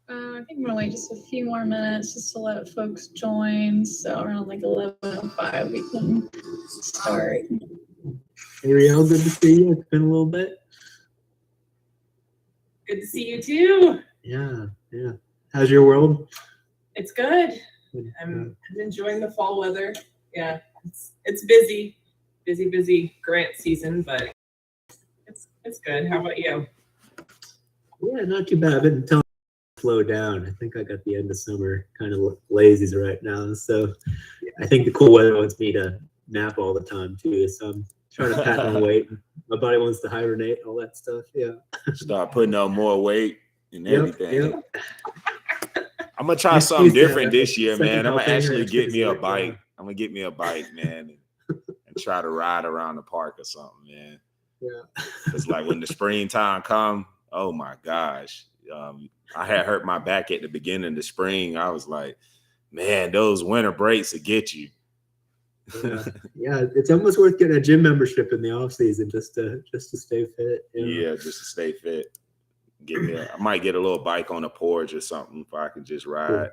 I think I'm gonna wait just a few more minutes just to let folks join. So around like 11:05 we can start. Ariel, good to see you. It's been a little bit. Good to see you too. Yeah. How's your world? It's good. I'm enjoying the fall weather. Yeah, it's busy grant season, but it's good. How about you? Yeah, not too bad. I've been telling you to slow down. I think I got the end of summer kind of lazy right now. So I think the cool weather wants me to nap all the time too. So I'm trying to pack on weight. My body wants to hibernate, all that stuff. Yeah. Start putting on more weight and everything. Yep. I'm gonna try something different this year, man. I'm gonna actually get me a bike. Yeah. I'm gonna get me a bike, man, and try to ride around the park or something, man. Yeah. It's like when the springtime come, oh my gosh. I had hurt my back at the beginning of the spring. I was like, man, those winter breaks will get you. Yeah, it's almost worth getting a gym membership in the off season just to stay fit. Yeah, just to stay fit. I might get a little bike on the porch or something if I can just ride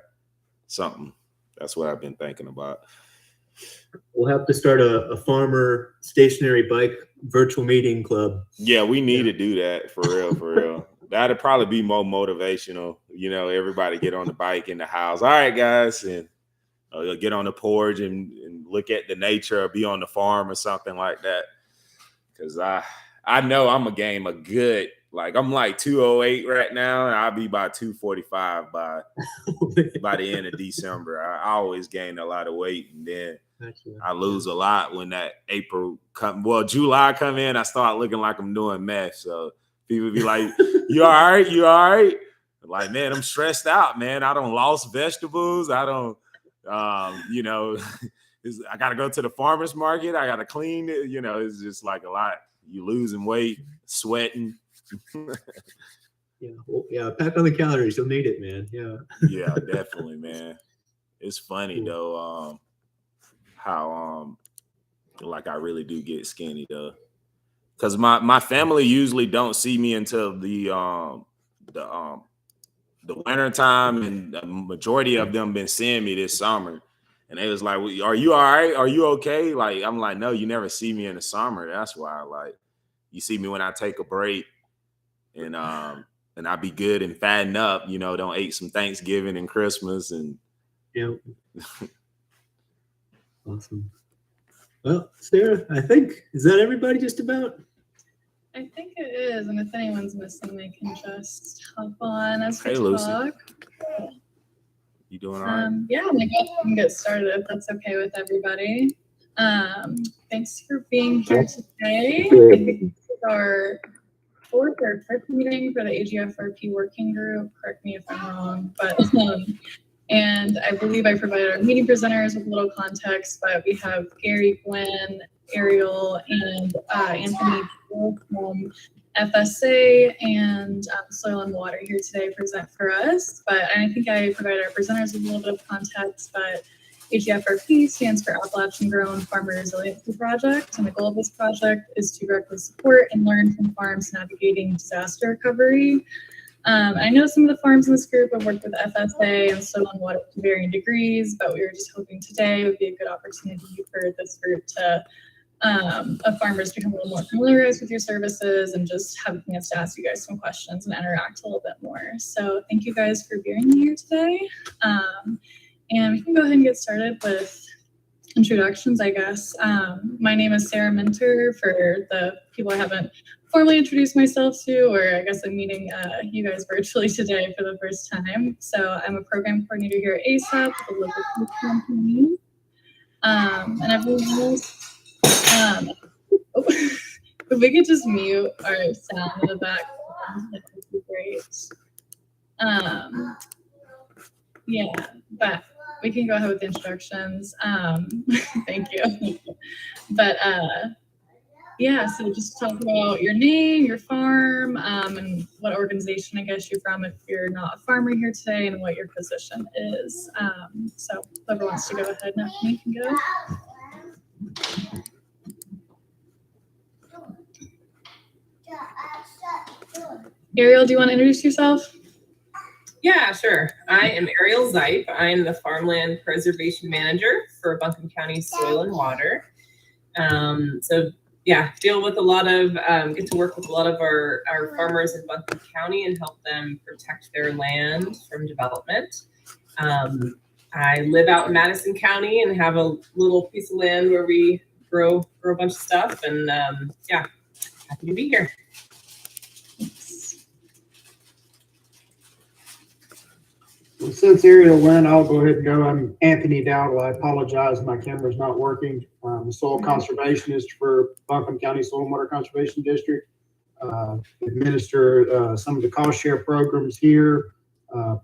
something. That's what I've been thinking about. We'll have to start a farmer stationary bike virtual meeting club. Yeah, we need to do that for real. That'd probably be more motivational. You know, everybody get on the bike in the house. All right, guys, and get on the porch and look at the nature or be on the farm or something like that. Because I know I'm a game of good. Like I'm like 208 right now, and I'll be by 245 by the end of December. I always gain a lot of weight, and then I lose a lot when that July come in. I start looking like I'm doing meth. So people be like, "You all right? You all right?" Like, man, I'm stressed out, man. I don't lost vegetables. I don't, I got to go to the farmer's market. I got to clean it. You know, it's just like a lot. You losing weight, sweating. Pack on the calories. You'll need it, man. Yeah, definitely, man. It's funny though, how like I really do get skinny though, because my family usually don't see me until the winter time, and the majority of them been seeing me this summer, and they was like, "Are you all right? Are you okay?" Like I'm like, "No, you never see me in the summer. That's why, like, you see me when I take a break." And I be good and fatten up, you know, don't eat some Thanksgiving and Christmas and Awesome. Well, Sarah, I think, is that everybody just about? I think it is, and if anyone's missing, they can just hop on as we Lucy. talk. You doing all right? Yeah, I'm gonna go ahead and get started if that's okay with everybody. Thanks for being here today. I think this is our fourth or fifth meeting for the AGFRP working group. Correct me if I'm wrong, but and I believe I provided our meeting presenters with a little context, but we have Gary, Guinn, Ariel, and Anthony from FSA and Soil and Water here today to present for us. But I think I provided our presenters with a little bit of context, but AGFRP stands for Appalachian Grown Farmer Resiliency Project, and the goal of this project is to directly support and learn from farms navigating disaster recovery. I know some of the farms in this group have worked with FSA and Soil and Water to varying degrees, but we were just hoping today would be a good opportunity for this group to of farmers become a little more familiarized with your services and just have a chance to ask you guys some questions and interact a little bit more. So thank you guys for being here today. And we can go ahead and get started with introductions, I guess. My name is Sarah Minter, for the people I haven't formally introduced myself to, or I guess I'm meeting you guys virtually today for the first time. So I'm a program coordinator here at ASAP, the local food campaign. And everyone else, if we could just mute our sound in the background, that would be great. Yeah, but we can go ahead with the introductions. Thank you. But yeah, so just talk about your name, your farm, and what organization I guess you're from if you're not a farmer here today, and what your position is. So whoever wants to go ahead now, you can go. Ariel, do you want to introduce yourself? Yeah, sure. I am Ariel Zijp. I'm the Farmland Preservation Manager for Buncombe County Soil and Water. So yeah, deal with a lot of, get to work with a lot of our farmers in Buncombe County and help them protect their land from development. I live out in Madison County and have a little piece of land where we grow a bunch of stuff, and yeah, happy to be here. Well, since Ariel went, I'll go ahead and go. I'm Anthony Dowdle. I apologize, my camera's not working. I'm a soil conservationist for Buncombe County Soil and Water Conservation District. Administer some of the cost share programs here,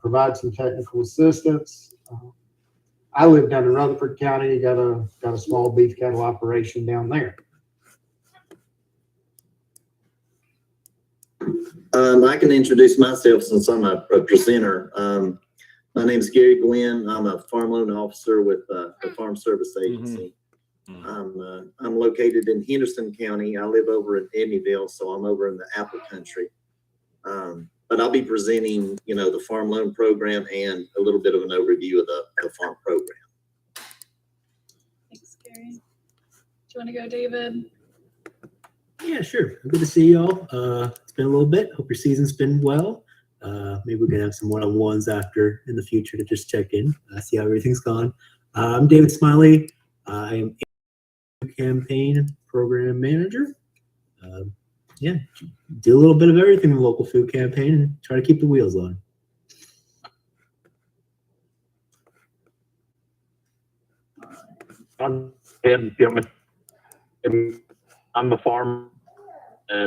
provide some technical assistance. I live down in Rutherford County. Got a small beef cattle operation down there. I can introduce myself since I'm a presenter. My name is Guinn. I'm a farm loan officer with the Farm Service Agency. I'm located in Henderson County. I live over in Edneyville, so I'm over in the apple country. But I'll be presenting, the farm loan program and a little bit of an overview of the farm program. Thanks, Gary. Do you want to go, David? Yeah, sure. Good to see y'all. It's been a little bit. Hope your season's been well. Maybe we can have some one-on-ones after in the future to just check in, see how everything's gone. I'm David Smiley. I am campaign program manager. Yeah, do a little bit of everything in the local food campaign and try to keep the wheels on. I'm Ed Gilman. I'm a farmer,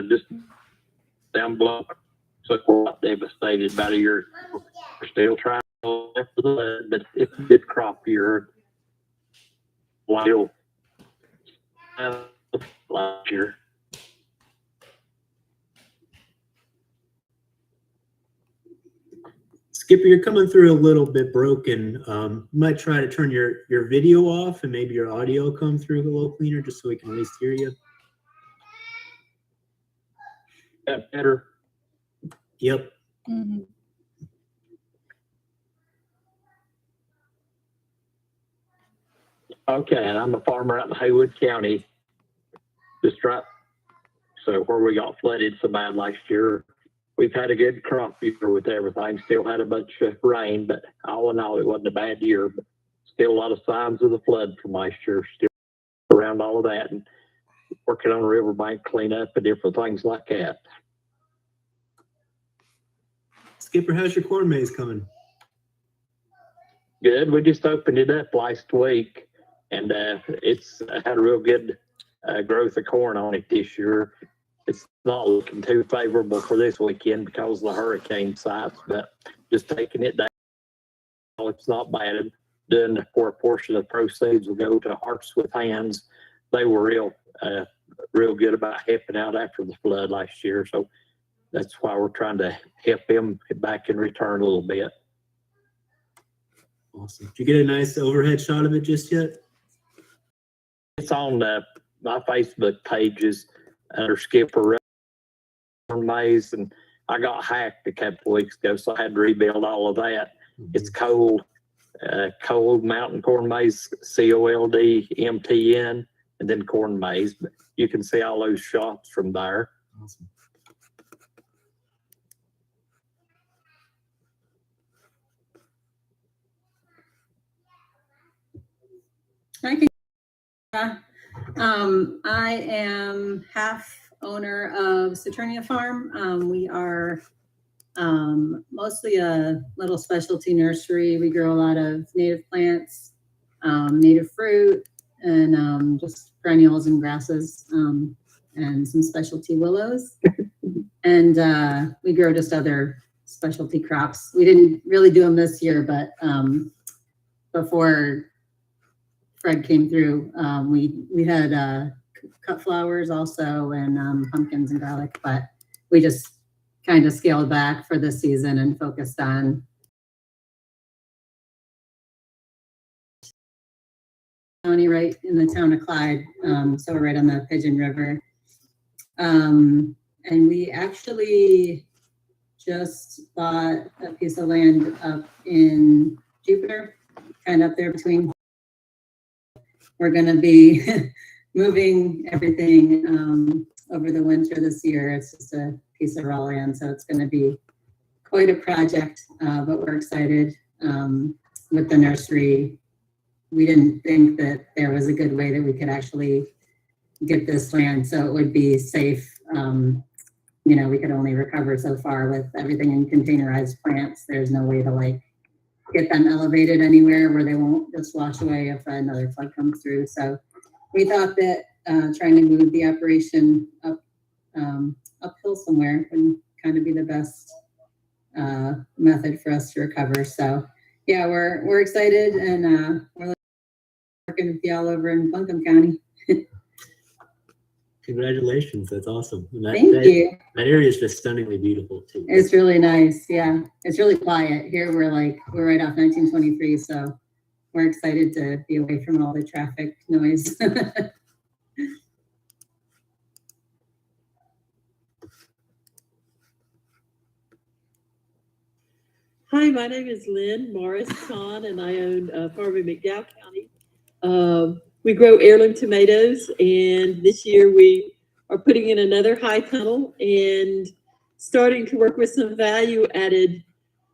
just down below. So quite devastated about a year. We're still trying to after the, but it's a good crop year. Wild last year. Skipper, you're coming through a little bit broken. You might try to turn your video off and maybe your audio come through a little cleaner just so we can at least hear you. That better? Yep. Mm-hmm. Okay, and I'm a farmer out in Haywood County. Just right, so where we got flooded so bad last year. We've had a good crop year with everything. Still had a bunch of rain, but all in all, it wasn't a bad year. But still a lot of signs of the flood from last year. Still around all of that, and working on the riverbank cleanup and different things like that. Skipper, how's your corn maze coming? Good. We just opened it up last week, and it's had a real good growth of corn on it this year. It's not looking too favorable for this weekend because of the hurricane sites, but just taking it down, it's not bad. Then for a portion of the proceeds will go to Hearts with Hands. They were real good about helping out after the flood last year, so that's why we're trying to help them back in return a little bit. Awesome. Did you get a nice overhead shot of it just yet? It's on my Facebook pages under Skipper Maze, and I got hacked a couple of weeks ago, so I had to rebuild all of that. It's cold mountain corn maze, COLDMTN, and then corn maze. But you can see all those shots from there. Awesome. I am half owner of Saturnia Farm. We are mostly a little specialty nursery. We grow a lot of native plants, native fruit, and just perennials and grasses, and some specialty willows. And we grow just other specialty crops. We didn't really do them this year, but before Fred came through, we had cut flowers also, and pumpkins and garlic, but we just kind of scaled back for this season and focused on county, right in the town of Clyde. So we're right on the Pigeon River. And we actually just bought a piece of land up in Jupiter, kind of up there between. We're going to be moving everything over the winter this year. It's just a piece of raw land, so it's going to be quite a project, but we're excited with the nursery. We didn't think that there was a good way that we could actually get this land so it would be safe. You know, we could only recover so far with everything in containerized plants. There's no way to like get them elevated anywhere where they won't just wash away if another flood comes through. So we thought that trying to move the operation uphill somewhere would kind of be the best method for us to recover. So yeah, we're excited, and we're working with y'all over in Buncombe County. Congratulations, that's awesome. And Thank you. That area is just stunningly beautiful too. It's really nice. Yeah, it's really quiet here. We're right off 1923, so we're excited to be away from all the traffic noise. Hi, my name is Lynn Morris Kahn, and I own a farm in McDowell County. We grow heirloom tomatoes, and this year we are putting in another high tunnel and starting to work with some value-added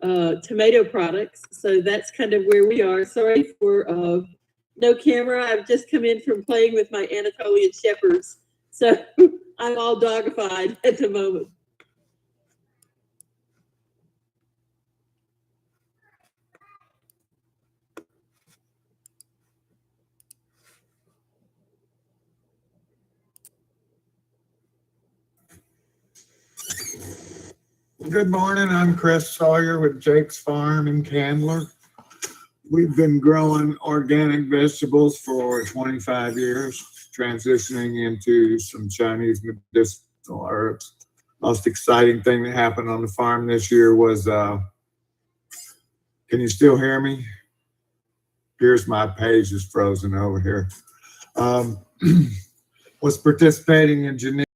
tomato products. So that's kind of where we are. Sorry for no camera. I've just come in from playing with my Anatolian shepherds, so I'm all dogified at the moment. Good morning, I'm Chris Sawyer with Jake's Farm in Candler. We've been growing organic vegetables for 25 years, transitioning into some Chinese medicinal herbs. Most exciting thing that happened on the farm this year was, can you still hear me? Here's my page is frozen over here. Was participating in genetic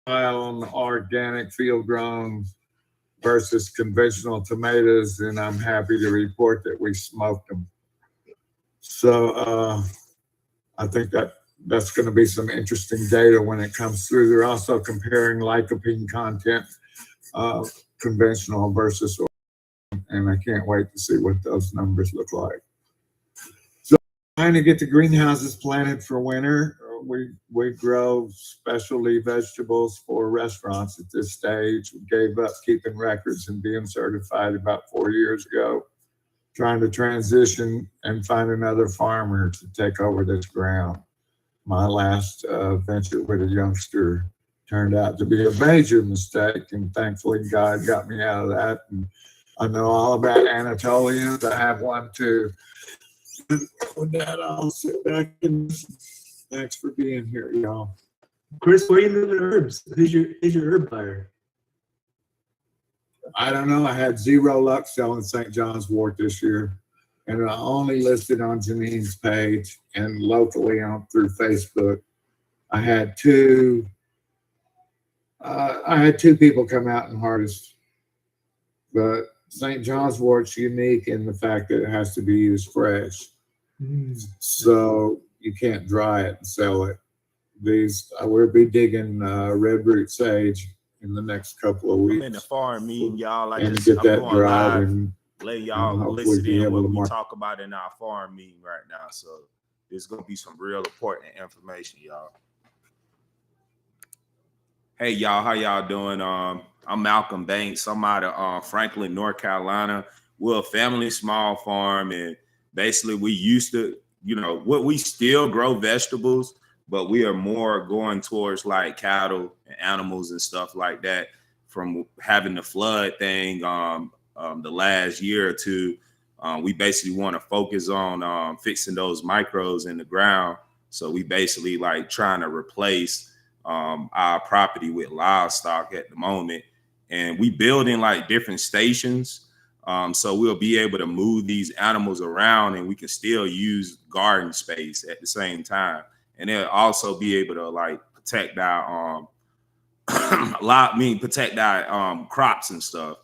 trial on the organic field grown versus conventional tomatoes, and I'm happy to report that we smoked them. So I think that's going to be some interesting data when it comes through. They're also comparing lycopene content, conventional versus organic, and I can't wait to see what those numbers look like. So trying to get the greenhouses planted for winter. We grow specialty vegetables for restaurants at this stage. We gave up keeping records and being certified about 4 years ago, trying to transition and find another farmer to take over this ground. My last venture with a youngster turned out to be a major mistake, and thankfully God got me out of that. And I know all about Anatolians. I have one too. With that, I'll sit back and listen. Thanks for being here, y'all. Chris, where are you moving herbs? Who's your herb buyer? I don't know. I had zero luck selling St. John's wort this year, and I only listed on Janine's page and locally through Facebook. I had two people come out and harvest, but St. John's wort's unique in the fact that it has to be used fresh. So you can't dry it and sell it. We'll be digging red root sage in the next couple of weeks. I'm in the farm meeting, y'all. And get that dried and let y'all hopefully listen be in able what to we talk about in our farm meeting right now. So there's gonna be some real important information, y'all. Hey y'all, how y'all doing? I'm Malcolm Banks. I'm out of Franklin, North Carolina. We're a family small farm, and basically we used to, we still grow vegetables, but we are more going towards like cattle and animals and stuff like that from having the flood thing the last year or two. We basically want to focus on fixing those microbes in the ground. So we basically like trying to replace our property with livestock at the moment. And we building like different stations. So we'll be able to move these animals around, and we can still use garden space at the same time. And they'll also be able to like protect our protect our crops and stuff.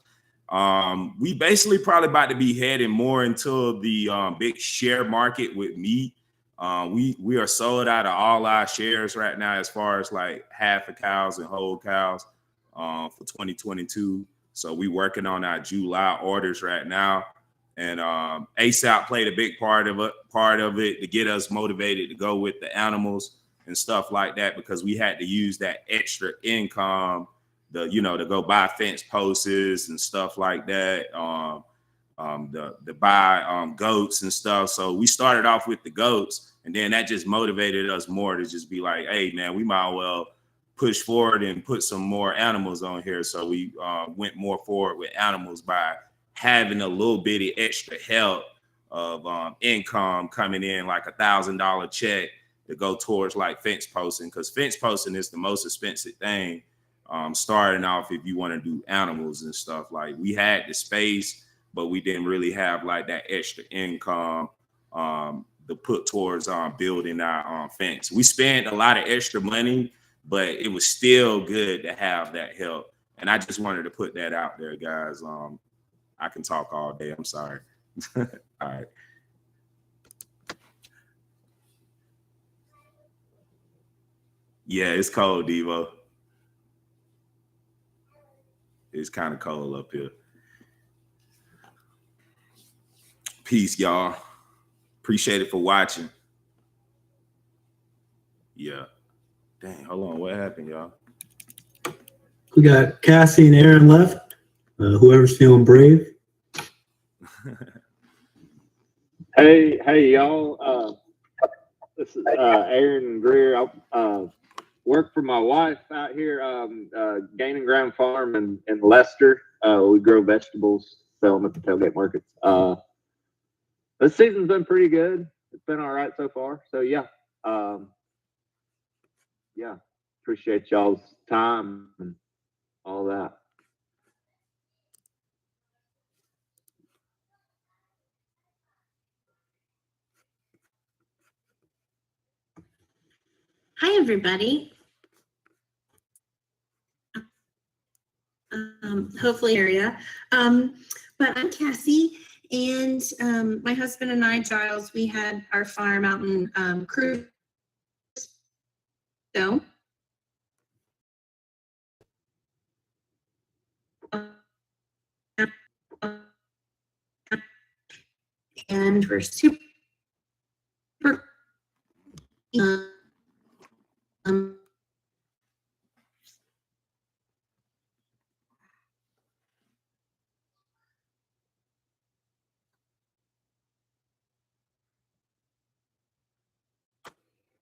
We basically probably about to be heading more into the big share market with meat. We are sold out of all our shares right now as far as like half of cows and whole cows for 2022. So we working on our July orders right now. And ASAP played a big part of it to get us motivated to go with the animals and stuff like that, because we had to use that extra income to go buy fence posts and stuff like that, to buy goats and stuff. So we started off with the goats, and then that just motivated us more to just be like, hey man, we might well push forward and put some more animals on here. So we went more forward with animals by having a little bitty extra help of income coming in, like $1,000 check to go towards like fence posting, because fence posting is the most expensive thing starting off if you want to do animals and stuff. Like, we had the space, but we didn't really have like that extra income to put towards building our fence. We spent a lot of extra money, but it was still good to have that help. And I just wanted to put that out there, guys. I can talk all day. I'm sorry. All right. Yeah, it's cold, Devo. It's kind of cold up here. Peace, y'all. Appreciate it for watching. Yeah. Dang, hold on. What happened, y'all? We got Cassie and Aaron left. Whoever's feeling brave. Hey, y'all. This is Aaron Greer. I work for my wife out here, Gain and Ground Farm in Leicester. We grow vegetables, sell them at the tailgate markets. This season's been pretty good. It's been all right so far. So yeah, appreciate y'all's time and all that. Hi, everybody. Hopefully area. But I'm Cassie, and my husband and I, Giles, we had our farm out in Cruise. And we're super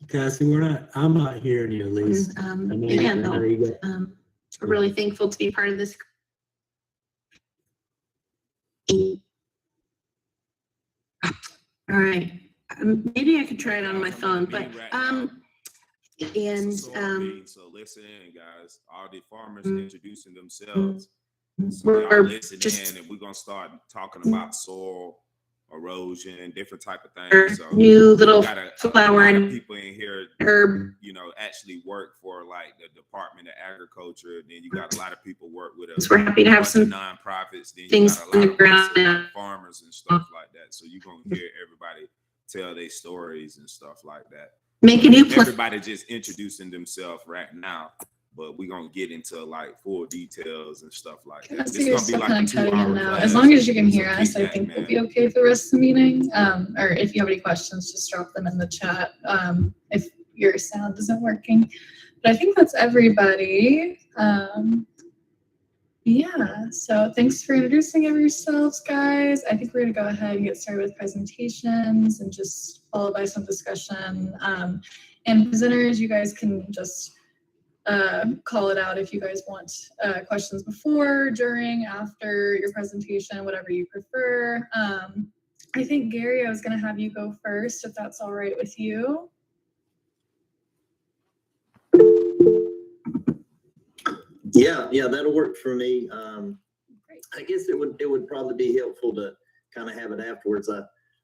Cassie, I'm not hearing you, at least. again, though, we're really thankful to be part of this. All right, maybe I could try it on my phone, but so listen, guys, all the farmers introducing themselves. So we're y'all listen just in, and we're gonna start talking about soil erosion and different type of things. So new little got a flower lot of and people in here, herb. Actually work for like the Department of Agriculture. Then you got a lot of people work with us. We're happy to have some nonprofits. Then things you got a on lot the of ground places now. like farmers and stuff like that. So you're gonna hear everybody tell their stories and stuff like that. Make a new Everybody just introducing themselves right now, but we're gonna get into like full details and stuff like that. So you're still kind of cutting in now. class. As long as you can hear So us, I feedback, think man. we'll be okay for the rest of the meeting. Or if you have any questions, just drop them in the chat. If your sound isn't working, but I think that's everybody. Yeah, so thanks for introducing yourselves, guys. I think we're gonna go ahead and get started with presentations and just followed by some discussion. And presenters, you guys can just call it out if you guys want questions before, during, after your presentation, whatever you prefer. I think, Gary, I was gonna have you go first, if that's all right with you. Yeah, that'll work for me. I guess it would probably be helpful to kind of have it afterwards.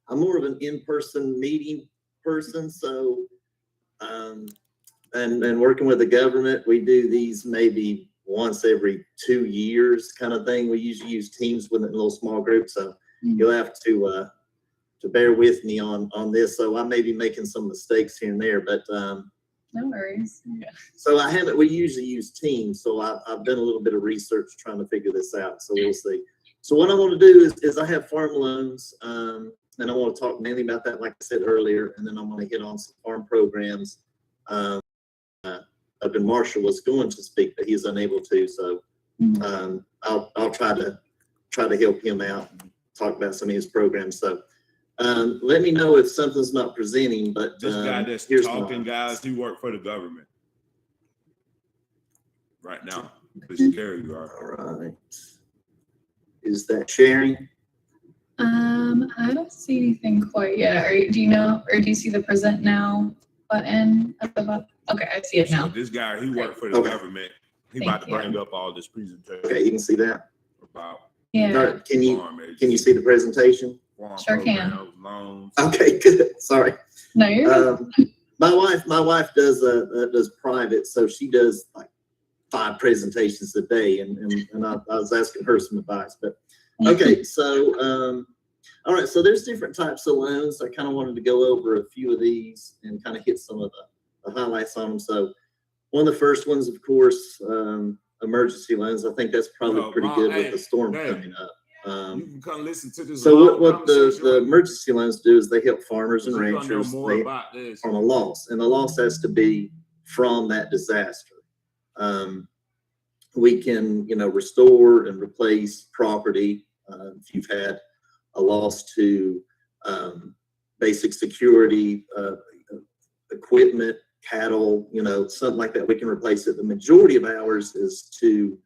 I'm more of an in-person meeting person, so and working with the government, we do these maybe once every 2 years kind of thing. We usually use teams with it in little small groups. So you'll have to bear with me on this. So I may be making some mistakes here and there, but no worries. so we usually use teams. So I've done a little bit of research trying to figure this out. So we'll see. So what I want to do is I have farm loans, and I want to talk mainly about that, like I said earlier, and then I'm going to hit on some farm programs. Up in Marshall was going to speak, but he's unable to. So I'll try to help him out and talk about some of his programs. So let me know if something's not presenting. But this guy that's talking, guys, he work for the government right now. There you are. All right. Is that sharing? I don't see anything quite yet. Do you know, or do you see the present now button at the bottom? Okay, I see it now. So this guy, he worked for the government. He about to bring up all this presentation. Okay, you can see that. About yeah. Can you see the presentation? Sure can. Loans. Okay, good. Sorry. No, you're good. My wife does private, so she does like 5 presentations a day, and I was asking her some advice. But okay, so all right, so there's different types of loans. I kind of wanted to go over a few of these and kind of hit some of the highlights on them. So one of the first ones, of course, emergency loans. I think that's probably pretty good with the storm coming up. You can come listen to this. So what the emergency loans do is they help farmers and ranchers from a loss, and the loss has to be from that disaster. We can, restore and replace property. If you've had a loss to basic security, equipment, cattle, something like that, we can replace it. The majority of ours is to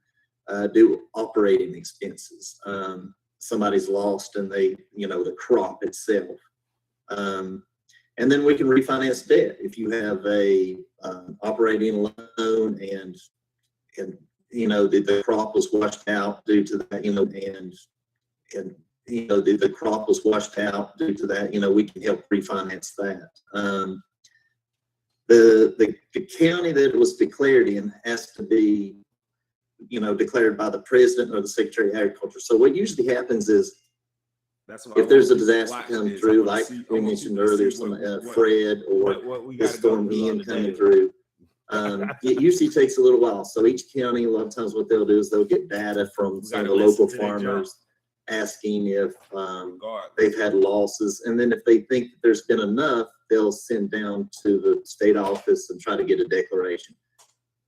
do operating expenses. Somebody's lost and they, the crop itself. And then we can refinance debt. If you have a operating loan and the crop was washed out due to that, the crop was washed out due to that, we can help refinance that. The county that it was declared in has to be, declared by the president or the secretary of agriculture. So what usually happens is if there's a disaster coming through, like we mentioned earlier, some Fred or the storm Ian coming through, it usually takes a little while. So each county, a lot of times what they'll do is they'll get data from some of the local farmers asking if they've had losses. And then if they think that there's been enough, they'll send down to the state office and try to get a declaration.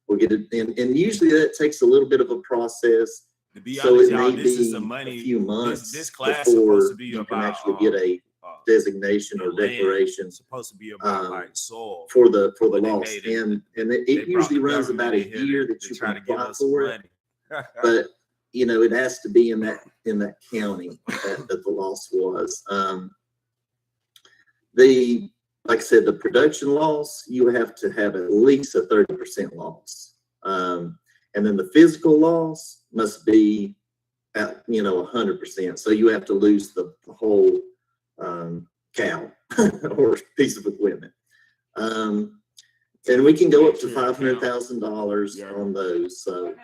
We'll get it, and usually that takes a little bit of a process. To be so honest, it may be a few months this class before you can actually get a designation or declaration supposed to be about like soil for the loss, and it usually runs about a year that you can apply for it. But it has to be in that county that the loss was. Like I said, the production loss, you have to have at least a 30% loss. And then the physical loss must be at, 100%. So you have to lose the whole cow or piece of equipment. And we can go up to $500,000 on those. So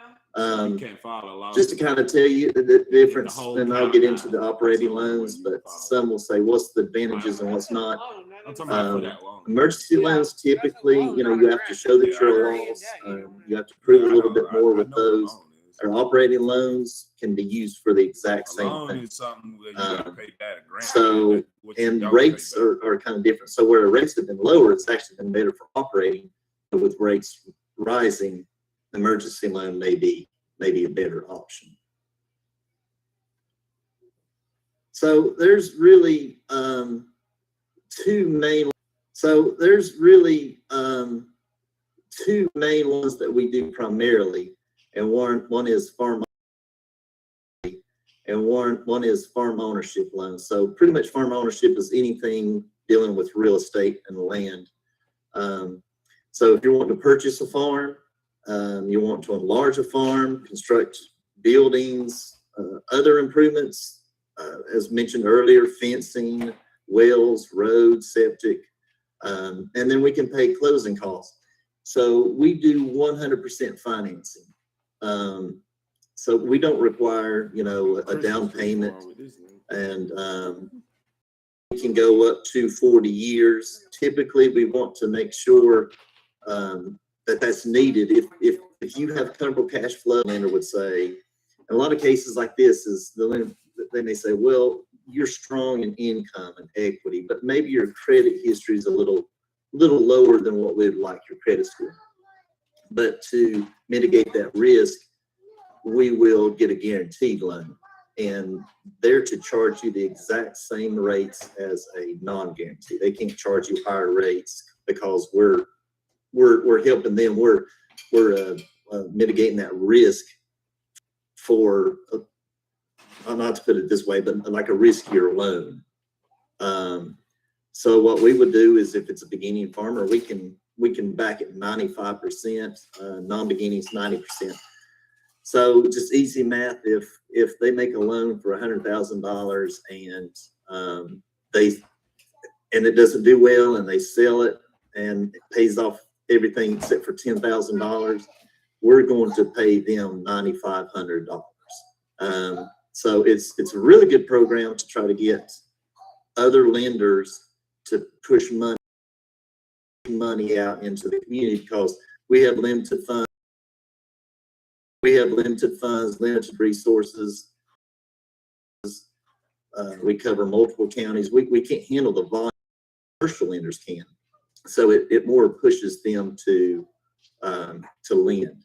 just to kind of tell you the difference, and I'll get into the operating loans, but some will say, what's the advantages and what's not? Emergency loans, typically, you have to show that you're a loss. You have to prove a little bit more with those. Our operating loans can be used for the exact same thing. So, and rates are kind of different. So where rates have been lower, it's actually been better for operating. But with rates rising, emergency loan may be a better option. So there's really two main ones that we do primarily, and one is farm and one is farm ownership loans. So pretty much farm ownership is anything dealing with real estate and land. So if you're wanting to purchase a farm, you want to enlarge a farm, construct buildings, other improvements, as mentioned earlier, fencing, wells, roads, septic, and then we can pay closing costs. So we do 100% financing. So we don't require, you know, a down payment, and we can go up to 40 years. Typically, we want to make sure that that's needed. If you have comfortable cash flow, the lender would say, in a lot of cases like this, is the lender, they may say, well, you're strong in income and equity, but maybe your credit history is a little lower than what we'd like your credit score. But to mitigate that risk, we will get a guaranteed loan, and they're to charge you the exact same rates as a non-guarantee. They can't charge you higher rates because we're helping them. We're mitigating that risk for, not to put it this way, but like a riskier loan. So what we would do is, if it's a beginning farmer, we can back it 95%, non-beginnings 90%. So just easy math. If they make a loan for $100,000 and it doesn't do well, and they sell it and it pays off everything except for $10,000, we're going to pay them $9,500. So it's a really good program to try to get other lenders to push money out into the community, because we have limited funds. We have limited funds, limited resources. We cover multiple counties. We can't handle the volume commercial lenders can. So it more pushes them to lend.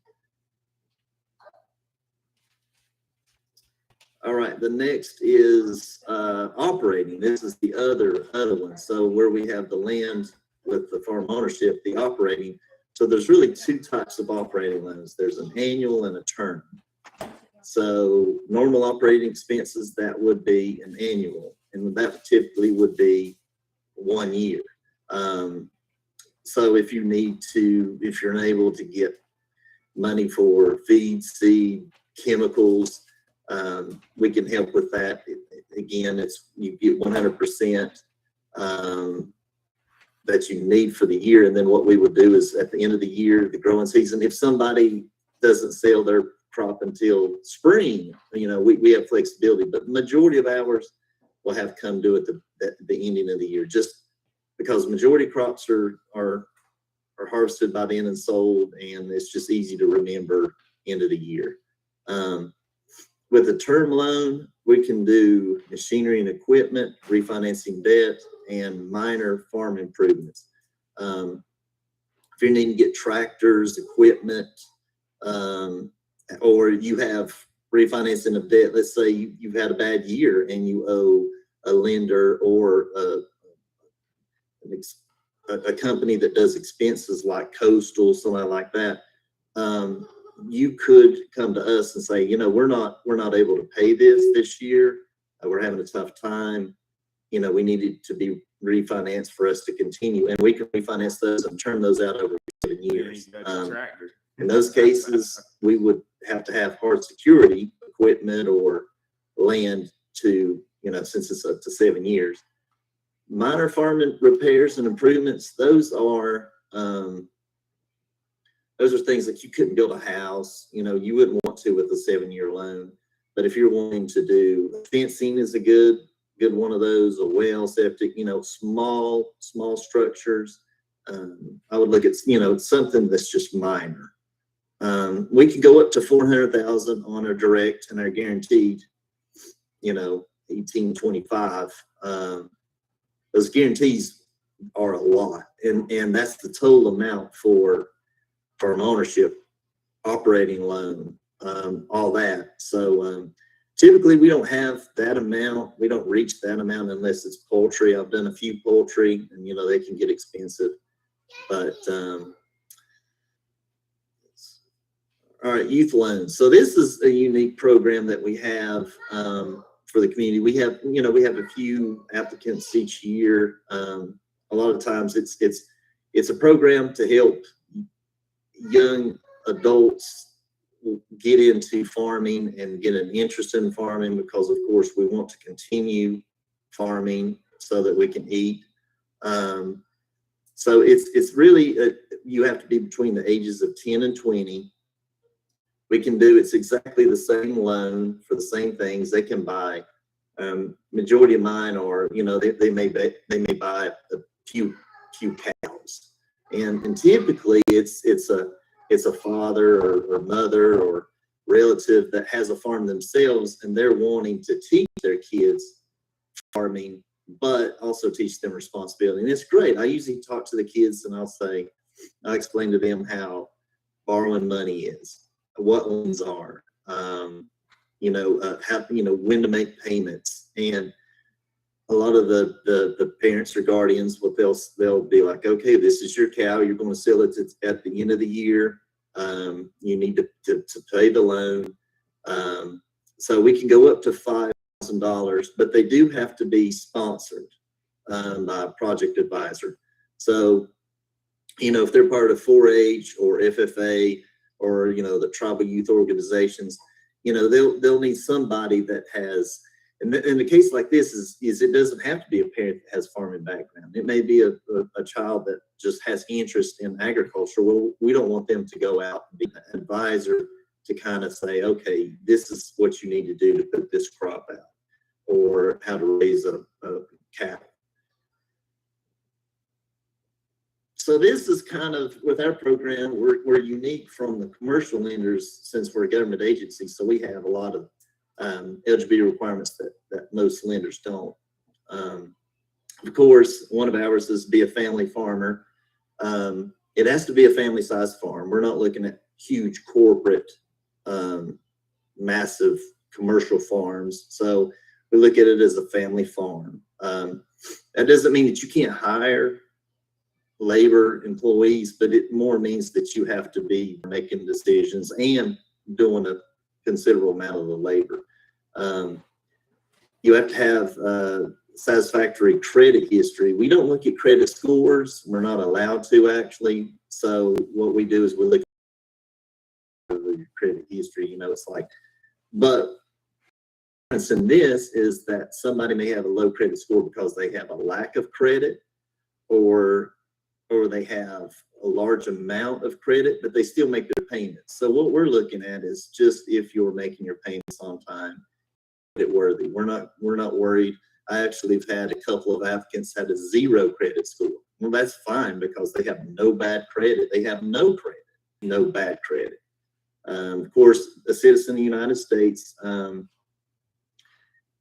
All right, the next is operating. This is the other one. So where we have the land with the farm ownership, the operating. So there's really two types of operating loans. There's an annual and a term. So normal operating expenses, that would be an annual, and that typically would be 1 year. So if you're unable to get money for feed, seed, chemicals, we can help with that. Again, you get 100% that you need for the year. And then what we would do is, at the end of the year, the growing season, if somebody doesn't sell their crop until spring, you know, we have flexibility, but majority of ours will have come due at the ending of the year, just because majority crops are harvested by then and sold, and it's just easy to remember end of the year. With a term loan, we can do machinery and equipment, refinancing debt, and minor farm improvements. If you need to get tractors, equipment, or you have refinancing of debt, let's say you've had a bad year and you owe a lender or a company that does expenses like Coastal, something like that, you could come to us and say, you know, we're not able to pay this year. We're having a tough time. You know, we need it to be refinanced for us to continue, and we can refinance those and turn those out over 7 years. In those cases, we would have to have hard security equipment or land to, you know, since it's up to 7 years. Minor farming repairs and improvements, those are things that you couldn't build a house. You know, you wouldn't want to with a 7-year loan. But if you're wanting to do fencing, is a good one of those, a well, septic, you know, small structures. I would look at, you know, something that's just minor. We can go up to 400,000 on our direct and our guaranteed, you know, 1825. Those guarantees are a lot, and that's the total amount for farm ownership, operating loan, all that. So typically we don't have that amount. We don't reach that amount unless it's poultry. I've done a few poultry, and you know, they can get expensive. But all right, youth loans. So this is a unique program that we have for the community. We have a few applicants each year. A lot of times it's a program to help young adults get into farming and get an interest in farming, because of course we want to continue farming so that we can eat. So it's really, you have to be between the ages of 10 and 20. we can do, it's exactly the same loan for the same things. They can buy, majority of mine are, you know, they may buy a few cows, and typically it's a father or mother or relative that has a farm themselves, and they're wanting to teach their kids farming, but also teach them responsibility. And it's great. I usually talk to the kids and I'll explain to them how borrowing money is, what loans are, how, when to make payments. And a lot of the parents or guardians, what they'll be like, okay, this is your cow. You're going to sell it at the end of the year. You need to pay the loan. So we can go up to $5,000, but they do have to be sponsored by a project advisor. So, if they're part of 4-H or FFA or, the tribal youth organizations, they'll need somebody that has, and in a case like this is it doesn't have to be a parent that has farming background. It may be a child that just has interest in agriculture. Well, we don't want them to go out and be an advisor to kind of say, okay, this is what you need to do to put this crop out, or how to raise a cow. So this is kind of, with our program, we're unique from the commercial lenders since we're a government agency. So we have a lot of Lgbt requirements that most lenders don't. Of course, one of ours is to be a family farmer. It has to be a family-sized farm. We're not looking at huge corporate, massive commercial farms. So we look at it as a family farm. That doesn't mean that you can't hire labor employees, but it more means that you have to be making decisions and doing a considerable amount of the labor. You have to have satisfactory credit history. We don't look at credit scores. We're not allowed to, actually. So what we do is we look at your credit history. It's like, but in this is that somebody may have a low credit score because they have a lack of credit, or they have a large amount of credit, but they still make their payments. So what we're looking at is just if you're making your payments on time, credit worthy. We're not worried. I actually have had a couple of applicants had a 0 credit score. Well, that's fine because they have no bad credit. They have no credit, no bad credit. Of course, a citizen of the United States,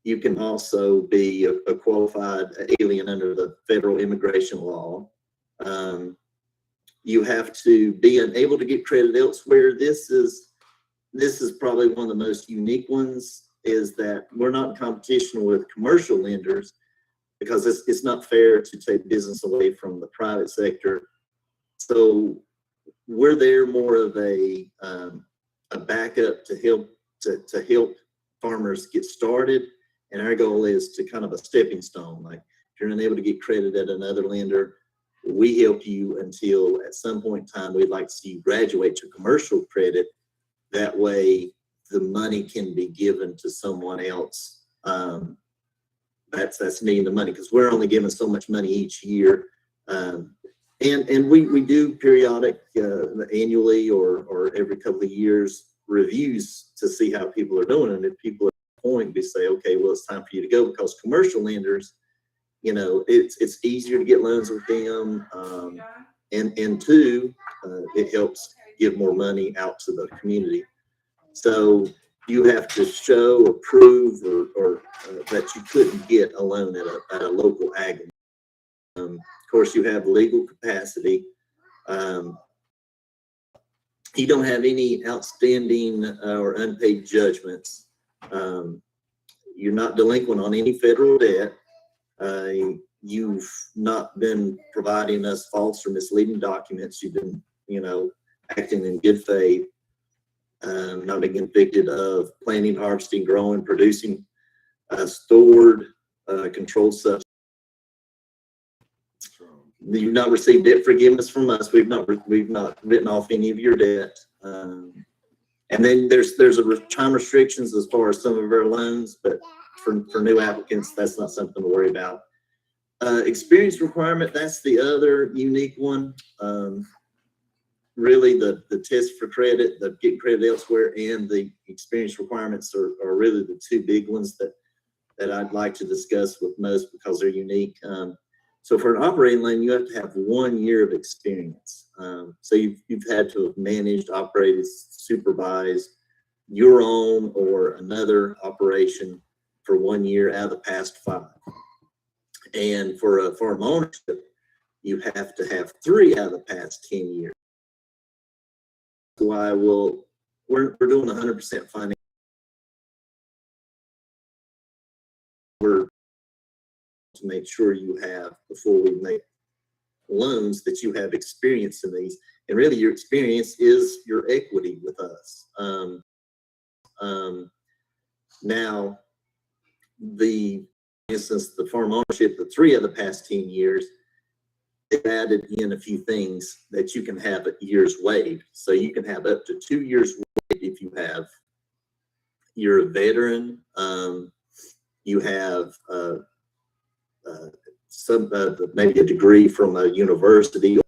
you can also be a qualified alien under the federal immigration law. You have to be able to get credit elsewhere. This is probably one of the most unique ones, is that we're not in competition with commercial lenders because it's not fair to take business away from the private sector. So we're there more of a backup to help farmers get started. And our goal is to kind of a stepping stone. Like if you're unable to get credit at another lender, we help you until at some point in time, we'd like to see you graduate to commercial credit. That way the money can be given to someone else that's needing the money, because we're only giving so much money each year. And we do periodic annually or every couple of years reviews to see how people are doing. And if people are at the point, we say, okay, well, it's time for you to go, because commercial lenders, it's easier to get loans with them. And two, it helps give more money out to the community. So you have to show or prove or that you couldn't get a loan at a local ag. Of course, you have legal capacity. You don't have any outstanding or unpaid judgments. You're not delinquent on any federal debt. You've not been providing us false or misleading documents. You've been, acting in good faith. Not being convicted of planting, harvesting, growing, producing, stored, controlled substance. You've not received debt forgiveness from us. We've not written off any of your debt. And then there's time restrictions as far as some of our loans, but for new applicants, that's not something to worry about. Experience requirement, that's the other unique one. really the test for credit, the getting credit elsewhere, and the experience requirements are really the two big ones that I'd like to discuss with most because they're unique. So for an operating loan, you have to have 1 year of experience. So you've had to have managed, operated, supervised your own or another operation for 1 year out of the past 5. And for a farm ownership, you have to have 3 out of the past 10 years. Why? Well, we're doing 100% financing. We're to make sure you have, before we make loans, that you have experience in these. And really your experience is your equity with us. Now, for instance, the farm ownership, the 3 of the past 10 years, they've added in a few things that you can have at years waived. So you can have up to 2 years waived if you're a veteran. You have maybe a degree from a university,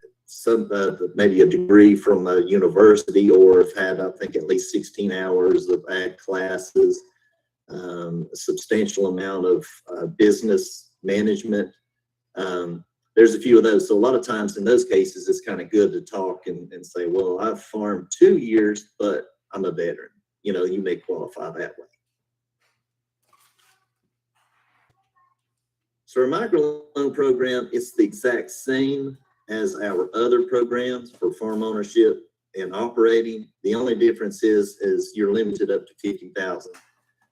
maybe a degree from a university, or have had, I think, at least 16 hours of ag classes, a substantial amount of business management. There's a few of those. So a lot of times in those cases, it's kind of good to talk and say, well, I've farmed 2 years, but I'm a veteran. You know, you may qualify that way. So our microloan program, it's the exact same as our other programs for farm ownership and operating. The only difference is you're limited up to 50,000.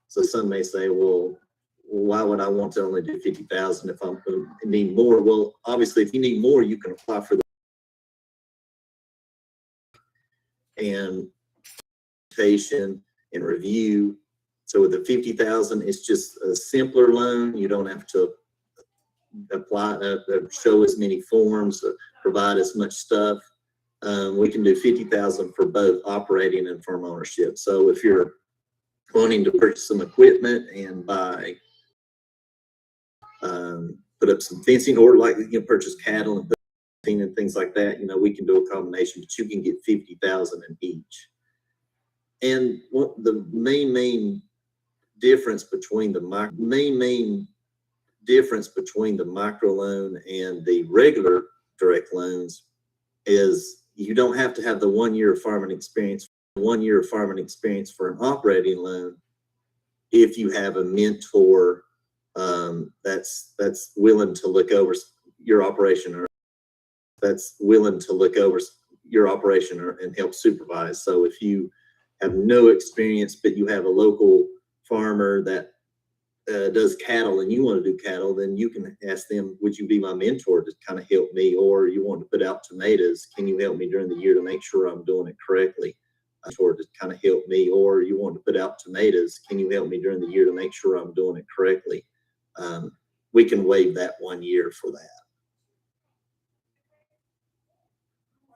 So some may say, well, why would I want to only do 50,000 if I'm going to need more? Well, obviously, if you need more, you can apply for the and and review. So with the 50,000, it's just a simpler loan. You don't have to apply, show as many forms, provide as much stuff. We can do 50,000 for both operating and farm ownership. So if you're wanting to purchase some equipment and buy, put up some fencing, or like purchase cattle and fencing and things like that, we can do a combination, but you can get 50,000 in each. And what the main difference between the micro loan and the regular direct loans is you don't have to have the 1 year of farming experience. 1 year of farming experience for an operating loan if you have a mentor that's willing to look over your operation, or that's willing to look over your operation and help supervise. So if you have no experience, but you have a local farmer that does cattle and you want to do cattle, then you can ask them, would you be my mentor to kind of help me? Or you want to put out tomatoes, can you help me during the year to make sure I'm doing it correctly? Or to kind of help me. Or you want to put out tomatoes, can you help me during the year to make sure I'm doing it correctly? We can waive that 1 year for that.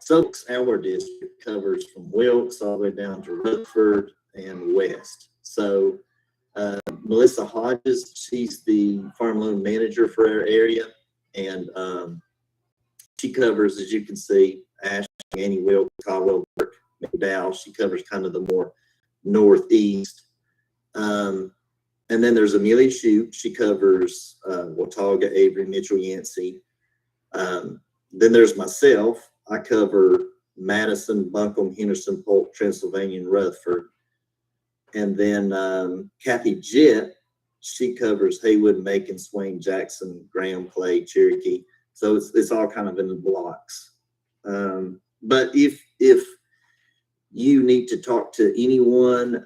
So our district covers from Wilkes all the way down to Rutherford and west. So Melissa Hodges, she's the farm loan manager for our area, and she covers, as you can see, Ashland, Annie, Wilkes, Caldwell, McDowell. She covers kind of the more northeast. And then there's Amelia Shute. She covers Watauga, Avery, Mitchell, Yancey. Then there's myself. I cover Madison, Buncombe, Henderson, Polk, Transylvania, and Rutherford. And then Kathy Jett, she covers Haywood, Macon, Swain, Jackson, Graham, Clay, Cherokee. So it's all kind of in the blocks. But if you need to talk to anyone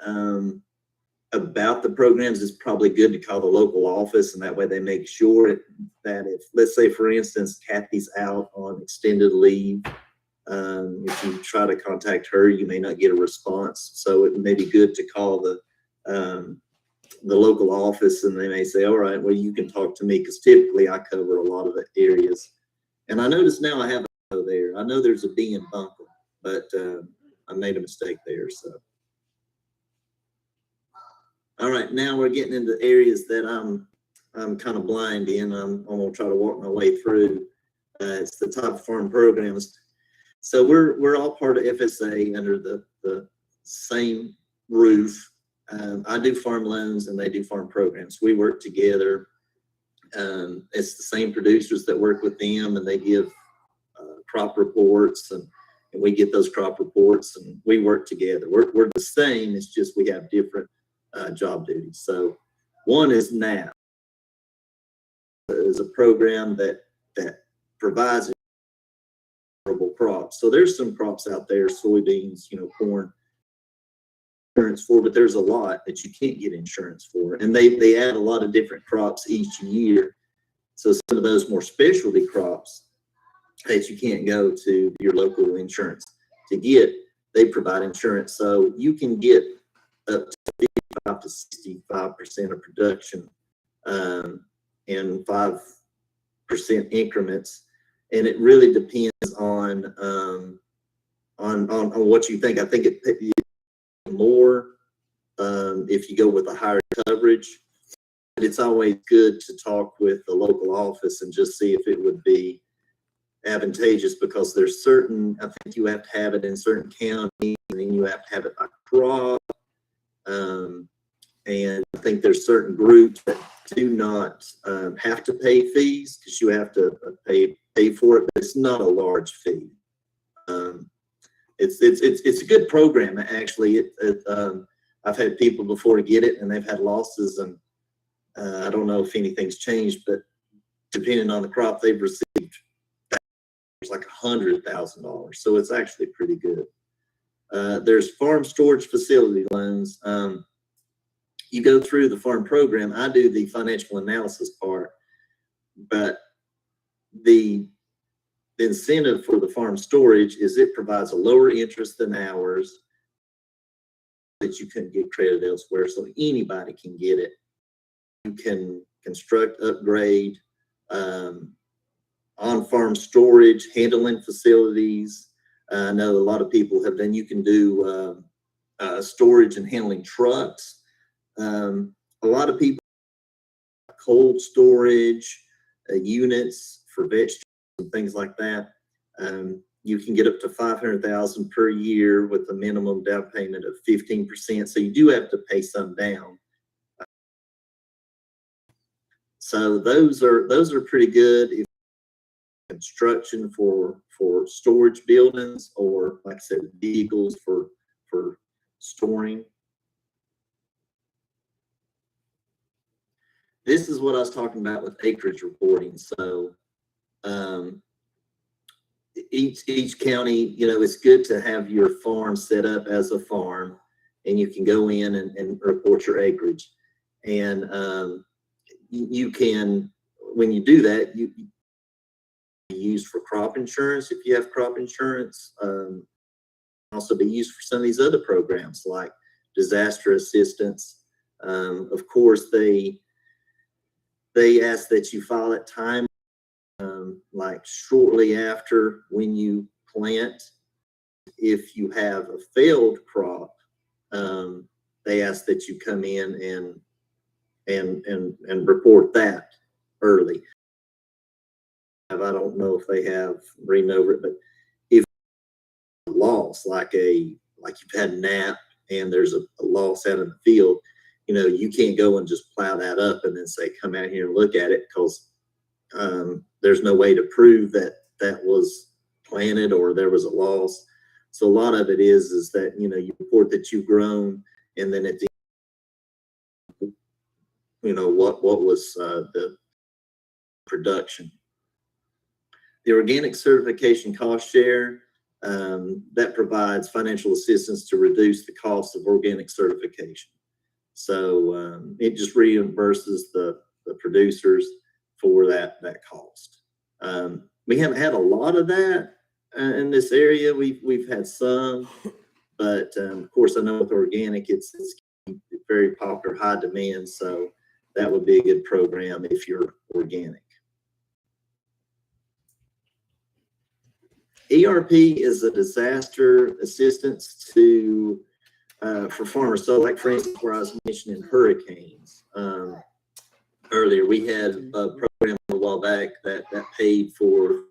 about the programs, it's probably good to call the local office, and that way they make sure that if, let's say, for instance, Kathy's out on extended leave, if you try to contact her, you may not get a response. So it may be good to call the local office, and they may say, all right, well, you can talk to me, because typically I cover a lot of the areas. And I notice now I have a O there. I know there's a B in Buncombe, but I made a mistake there. So, all right, now we're getting into areas that I'm kind of blind in. I'm gonna try to walk my way through. It's the type of farm programs. So we're all part of FSA under the same roof. I do farm loans and they do farm programs. We work together. It's the same producers that work with them, and they give crop reports, and we get those crop reports, and we work together. We're the same. It's just we have different job duties. So one is NAP. Is a program that provides crops. So there's some crops out there, soybeans, corn, insurance for, but there's a lot that you can't get insurance for. And they add a lot of different crops each year. So some of those more specialty crops that you can't go to your local insurance to get, they provide insurance. So you can get up to 55 to 65% of production in 5% increments. And it really depends on what you think. I think it more if you go with a higher coverage. But it's always good to talk with the local office and just see if it would be advantageous, because there's certain, I think you have to have it in certain counties, and then you have to have it by crop. And I think there's certain groups that do not have to pay fees, because you have to pay for it, but it's not a large fee. It's a good program, actually. I've had people before to get it, and they've had losses, and I don't know if anything's changed, but depending on the crop they've received, it's like $100,000. So it's actually pretty good. There's farm storage facility loans. You go through the farm program. I do the financial analysis part, but the incentive for the farm storage is it provides a lower interest than ours that you couldn't get credit elsewhere. So anybody can get it. You can construct, upgrade, on-farm storage, handling facilities. I know a lot of people have done, you can do storage and handling trucks. A lot of people cold storage units for vegetables and things like that. You can get up to $500,000 per year with a minimum down payment of 15%. So you do have to pay some down. So those are pretty good. If construction for storage buildings, or like I said, vehicles for storing. This is what I was talking about with acreage reporting. So each county, it's good to have your farm set up as a farm, and you can go in and report your acreage. And you can, when you do that, you used for crop insurance if you have crop insurance. Also be used for some of these other programs like disaster assistance. Of course, they ask that you file at time, like shortly after when you plant. If you have a failed crop, they ask that you come in and report that early. I don't know if they have reading over it, but if a loss, like you've had NAP and there's a loss out in the field, you can't go and just plow that up and then say, come out here and look at it, because there's no way to prove that was planted or there was a loss. So a lot of it is that, you report that you've grown, and then at the what was the production. The organic certification cost share, that provides financial assistance to reduce the cost of organic certification. So it just reimburses the producers for that cost. We haven't had a lot of that in this area. We've had some, but of course I know with organic it's very popular, high demand. So that would be a good program if you're organic. ERP is a disaster assistance for farmers. So like, for instance, where I was mentioning hurricanes earlier, we had a program a while back that paid for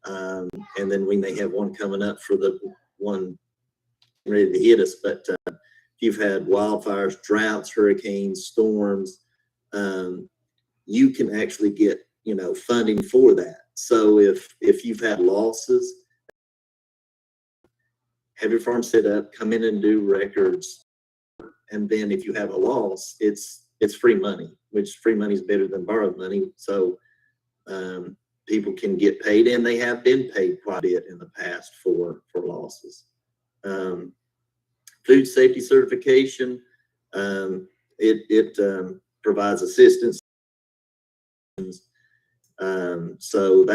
And then we may have one coming up for the one ready to hit us. But if you've had wildfires, droughts, hurricanes, storms, you can actually get, funding for that. So if you've had losses, have your farm set up, come in and do records. And then if you have a loss, it's free money, which free money is better than borrowed money. So people can get paid, and they have been paid quite a bit in the past for losses. Food safety certification, it provides assistance. So that